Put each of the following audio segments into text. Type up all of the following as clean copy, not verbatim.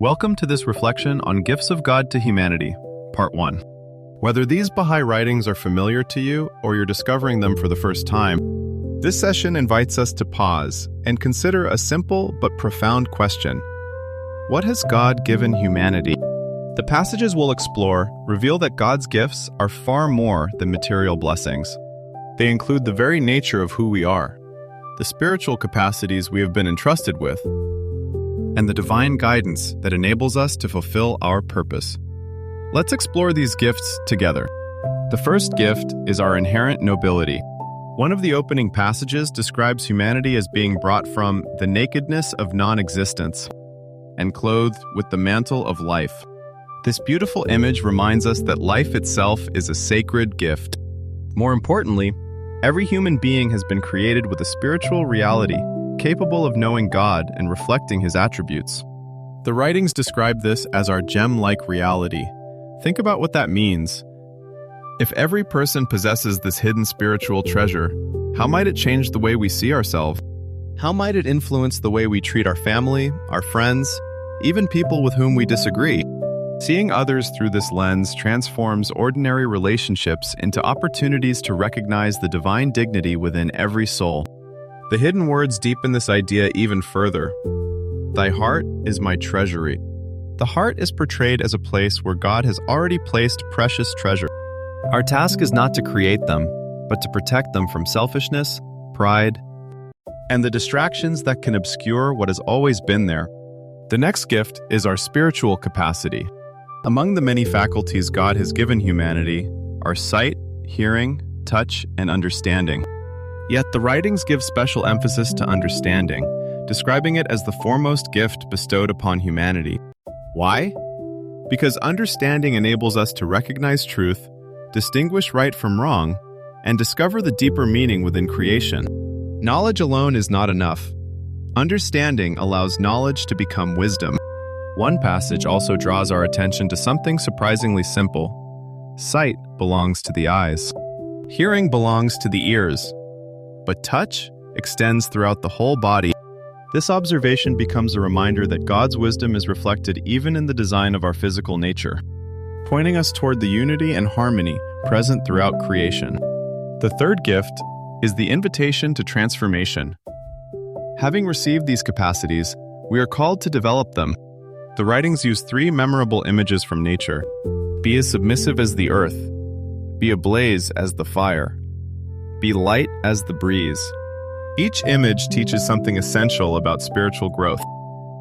Welcome to this reflection on Gifts of God to Humanity, Part 1. Whether these Baha'i writings are familiar to you or you're discovering them for the first time, this session invites us to pause and consider a simple but profound question. What has God given humanity? The passages we'll explore reveal that God's gifts are far more than material blessings. They include the very nature of who we are, the spiritual capacities we have been entrusted with, and the divine guidance that enables us to fulfill our purpose. Let's explore these gifts together. The first gift is our inherent nobility. One of the opening passages describes humanity as being brought from the nakedness of non-existence and clothed with the mantle of life. This beautiful image reminds us that life itself is a sacred gift. More importantly, every human being has been created with a spiritual reality capable of knowing God and reflecting His attributes. The writings describe this as our gem-like reality. Think about what that means. If every person possesses this hidden spiritual treasure, how might it change the way we see ourselves? How might it influence the way we treat our family, our friends, even people with whom we disagree? Seeing others through this lens transforms ordinary relationships into opportunities to recognize the divine dignity within every soul. The hidden words deepen this idea even further. Thy heart is my treasury. The heart is portrayed as a place where God has already placed precious treasure. Our task is not to create them, but to protect them from selfishness, pride, and the distractions that can obscure what has always been there. The next gift is our spiritual capacity. Among the many faculties God has given humanity are sight, hearing, touch, and understanding. Yet the writings give special emphasis to understanding, describing it as the foremost gift bestowed upon humanity. Why? Because understanding enables us to recognize truth, distinguish right from wrong, and discover the deeper meaning within creation. Knowledge alone is not enough. Understanding allows knowledge to become wisdom. One passage also draws our attention to something surprisingly simple. Sight belongs to the eyes. Hearing belongs to the ears. But touch extends throughout the whole body. This observation becomes a reminder that God's wisdom is reflected even in the design of our physical nature, pointing us toward the unity and harmony present throughout creation. The third gift is the invitation to transformation. Having received these capacities, we are called to develop them. The writings use three memorable images from nature. Be as submissive as the earth. Be ablaze as the fire. Be light as the breeze. Each image teaches something essential about spiritual growth.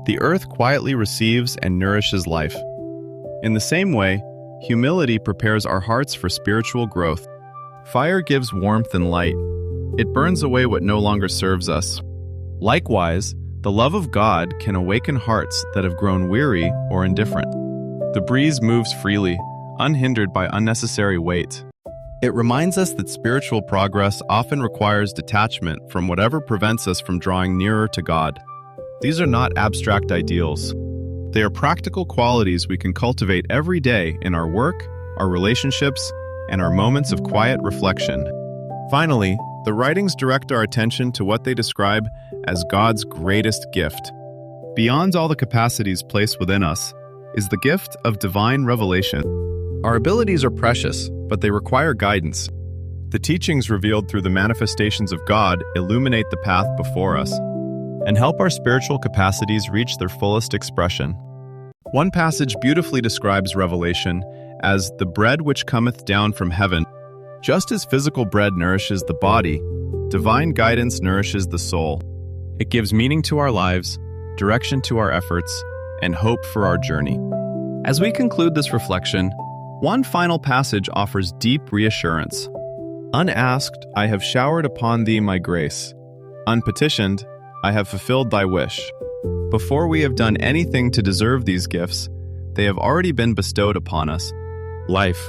The earth quietly receives and nourishes life. In the same way, humility prepares our hearts for spiritual growth. Fire gives warmth and light. It burns away what no longer serves us. Likewise, the love of God can awaken hearts that have grown weary or indifferent. The breeze moves freely, unhindered by unnecessary weight. It reminds us that spiritual progress often requires detachment from whatever prevents us from drawing nearer to God. These are not abstract ideals. They are practical qualities we can cultivate every day in our work, our relationships, and our moments of quiet reflection. Finally, the writings direct our attention to what they describe as God's greatest gift. Beyond all the capacities placed within us is the gift of divine revelation. Our abilities are precious, but they require guidance. The teachings revealed through the manifestations of God illuminate the path before us and help our spiritual capacities reach their fullest expression. One passage beautifully describes revelation as the bread which cometh down from heaven. Just as physical bread nourishes the body, divine guidance nourishes the soul. It gives meaning to our lives, direction to our efforts, and hope for our journey. As we conclude this reflection, one final passage offers deep reassurance. Unasked, I have showered upon thee my grace. Unpetitioned, I have fulfilled thy wish. Before we have done anything to deserve these gifts, they have already been bestowed upon us. Life,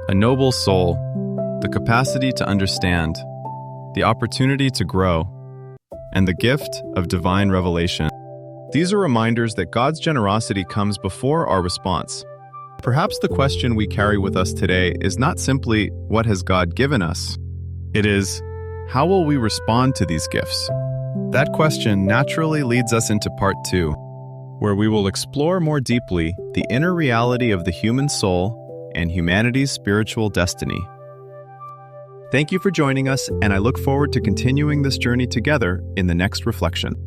a noble soul, the capacity to understand, the opportunity to grow, and the gift of divine revelation. These are reminders that God's generosity comes before our response. Perhaps the question we carry with us today is not simply, what has God given us? It is, how will we respond to these gifts? That question naturally leads us into part 2. where we will explore more deeply the inner reality of the human soul and humanity's spiritual destiny. Thank you for joining us, and I look forward to continuing this journey together in the next reflection.